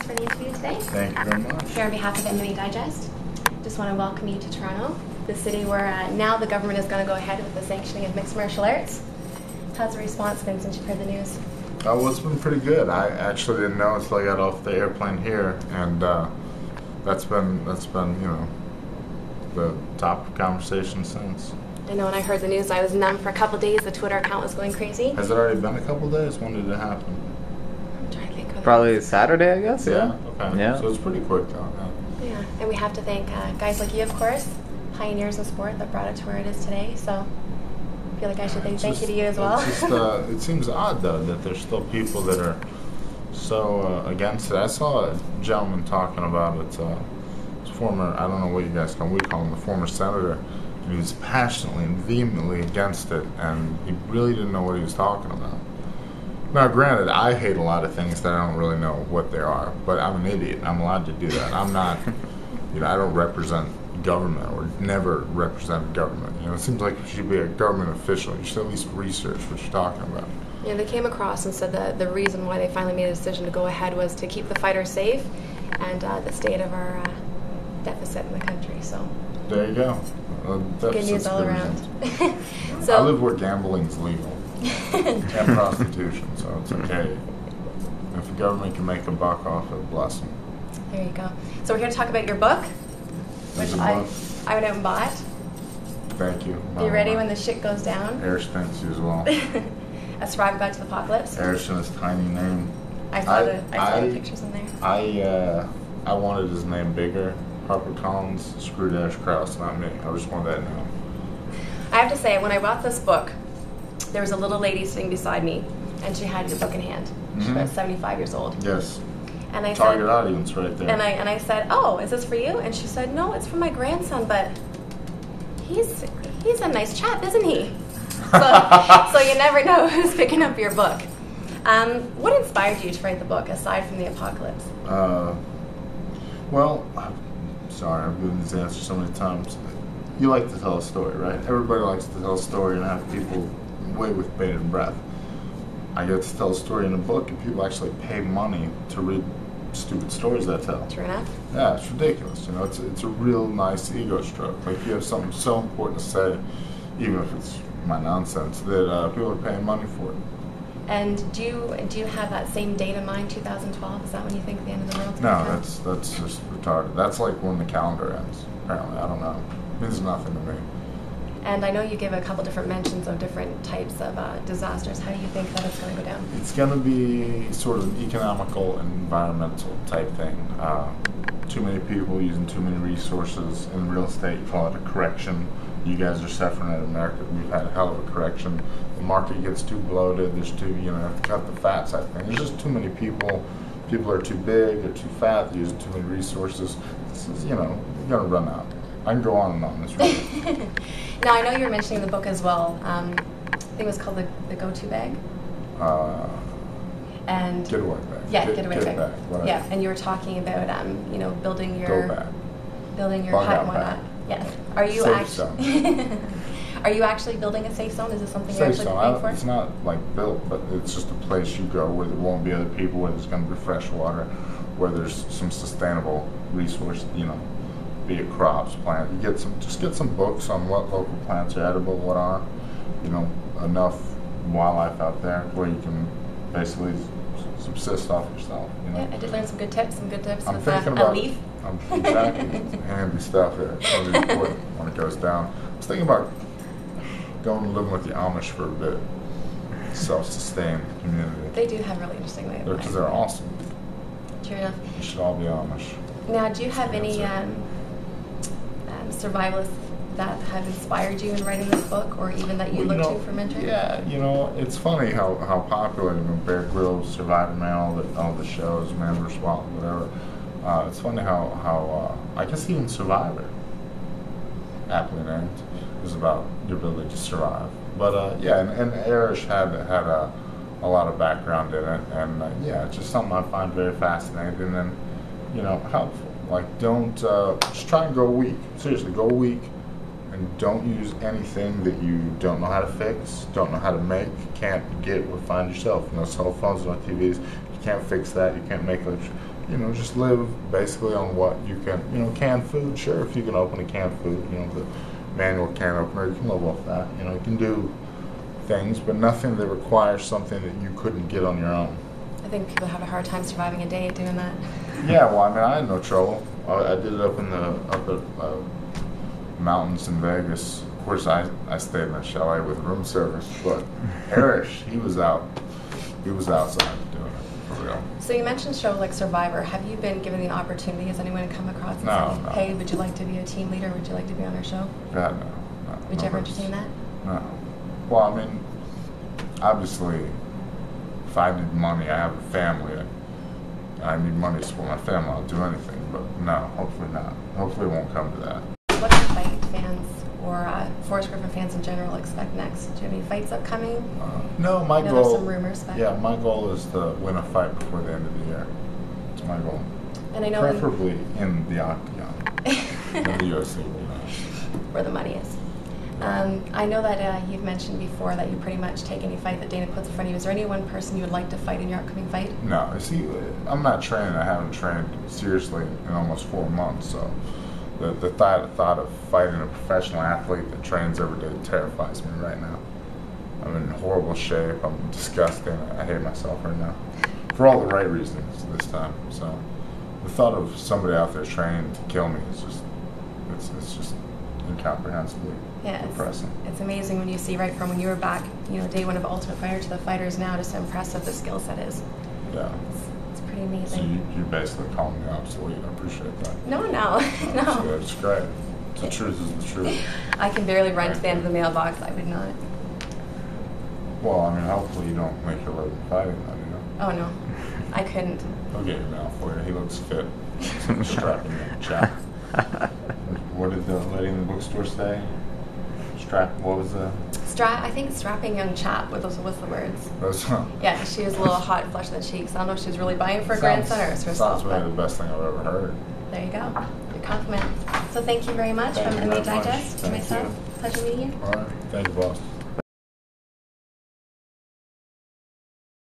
for the interview today. Thank you very much. Here on behalf of MMA Digest, just want to welcome you to Toronto, the city where now the government is going to go ahead with the sanctioning of mixed martial arts. How's the response been since you've heard the news? Well, it's been pretty good. I actually didn't know until I got off the airplane here, and that's been the top of conversation since. I know when I heard the news, I was numb for a couple of days. The Twitter account was going crazy. Has it already been a couple of days? When did it happen? I'm trying to think. Probably Saturday, I guess. Yeah. Okay. Yeah. So it's pretty quick, though. Yeah, and we have to thank guys like you, of course, pioneers in sport that brought it to where it is today. So I feel like I should thank you to you as well. It seems odd, though, that there's still people that are so against it. I saw a gentleman talking about it. Former, I don't know what you guys call him, we call him the former senator. He was passionately and vehemently against it, and he really didn't know what he was talking about. Now, granted, I hate a lot of things that I don't really know what they are, but I'm an idiot. I'm allowed to do that. I'm not, I don't represent government or never represent government. It seems like you should be a government official. You should at least research what you're talking about. Yeah, they came across and said that the reason why they finally made a decision to go ahead was to keep the fighters safe and the state of our deficit in the country. So there you go. Good news all around. So I live where gambling's legal and prostitution, so it's okay. If the government can make a buck off it, bless them. There you go. So we're here to talk about your book, which I went out and bought. Thank you. Be ready when the shit goes down. Erish thanks you as well. A Survivor Guide to the Apocalypse. Erish and his tiny name. I saw the pictures in there. I wanted his name bigger. HarperCollins, Screw Krause, not me. I just wanted that now. I have to say, when I bought this book, there was a little lady sitting beside me, and she had your book in hand. She's about 75 years old. Yes. And I Target audience right there. And I said, "Oh, is this for you?" And she said, "No, it's for my grandson, but he's a nice chap, isn't he?" So you never know who's picking up your book. What inspired you to write the book, aside from the apocalypse? Well, sorry, I've given this answer so many times. You like to tell a story, right? Everybody likes to tell a story and have people wait with bated breath. I get to tell a story in a book, and people actually pay money to read stupid stories I tell. True enough. Yeah, it's ridiculous. It's a real nice ego stroke. Like, you have something so important to say, even if it's my nonsense, that people are paying money for it. And do you have that same date in mind, 2012? Is that when you think the end of the world? No, that's just retarded. That's like when the calendar ends. Apparently, I don't know. It means nothing to me. And I know you give a couple different mentions of different types of disasters. How do you think that it's going to go down? It's going to be sort of an economical and environmental type thing. Too many people using too many resources. In real estate, you call it a correction. You guys are suffering in America. We've had a hell of a correction. The market gets too bloated. There's too, have to cut the fat type thing. There's just too many people. People are too big. They're too fat. They're using too many resources. This is, you're going to run out. I can go on and on. This really. Now, I know you were mentioning the book as well. I think it was called the Go-To Bag. And Getaway Bag. Yeah, Getaway Bag. Whatever. Yeah, and you were talking about building your Go bag. Building your Bug hut out and whatnot. bag. Yes. Are you Safe actually? zone. Are you actually building a safe zone? Is it something you're Safe actually zone. paying for? It's not like built, but it's just a place you go where there won't be other people, where there's going to be fresh water, where there's some sustainable resource. Be it crops, plants. You get some books on what local plants are edible, what aren't. Enough wildlife out there where you can basically subsist off yourself. Yeah, I did learn some good tips. I'm with thinking about a leaf. Exactly. Handy stuff there. It's really important when it goes down. I was thinking about going and living with the Amish for a bit. Self-sustained community. They do have really interesting way of life. Because they're awesome. True enough. You should all be Amish. Now, do you have any survivalists that have inspired you in writing this book, or even that you look to for mentoring? Yeah, it's funny how popular Bear Grylls, Survivor Man, all the shows, Man vs. Wild, whatever. It's funny how I guess even Survivor, aptly named, is about your ability to survive. But and Erish had a lot of background in it, and it's just something I find very fascinating and helpful. Like, don't just try and go a week. Seriously, go a week, and don't use anything that you don't know how to fix, don't know how to make, can't get or find yourself. No cell phones, no TVs. You can't fix that. You can't make just live basically on what you can. Canned food, sure. If you can open a canned food, the manual can opener, you can live off that. You can do things, but nothing that requires something that you couldn't get on your own. I think people have a hard time surviving a day doing that. Yeah, well, I had no trouble. I did it up at mountains in Vegas. Of course, I stayed in a chalet with room service, but Parrish, he was outside doing it for real. So you mentioned show like Survivor. Have you been given the opportunity? Has anyone come across and No. said, "Hey, would you like to be a team leader? Would you like to be on our show?" God, no. Would you ever entertain that? No. Well, obviously, if I need money, I have a family. I need money to support my family. I'll do anything, but no, hopefully not. Hopefully it won't come to that. What do fight fans or Forrest Griffin fans in general expect next? Do you have any fights upcoming? No, my goal. There's some rumors, but yeah, my goal is to win a fight before the end of the year. It's my goal. And I know preferably in the octagon. In the UFC would be nice. Where the money is. I know that you've mentioned before that you pretty much take any fight that Dana puts in front of you. Is there any one person you would like to fight in your upcoming fight? No, see, I'm not training. I haven't trained seriously in almost 4 months, so the thought of fighting a professional athlete that trains every day terrifies me right now. I'm in horrible shape. I'm disgusting. I hate myself right now. For all the right reasons this time. So the thought of somebody out there training to kill me is just, it's just incomprehensibly depressing. It's amazing when you see right from when you were back, day one of Ultimate Fighter to the fighters now, just how impressive the skill set is. Yeah. It's pretty amazing. So you basically calling me obsolete. I appreciate that. No. It's great. The truth is the truth. I can barely run to the end of the mailbox. I would not. Well, hopefully you don't make your living fighting, Oh, no. I couldn't. I'll get him out for you. He looks fit. Strapping chap. What did the lady in the bookstore say? What was the... I think strapping young chap was the words. Those, yeah, she was a little hot, flush in the cheeks. I don't know if she was really buying for a grandson or for herself. Sounds really the best thing I've ever heard. There you go. Good compliment. So thank you very much from MMA Digest. To myself, pleasure meeting you. All right. Thank you, boss.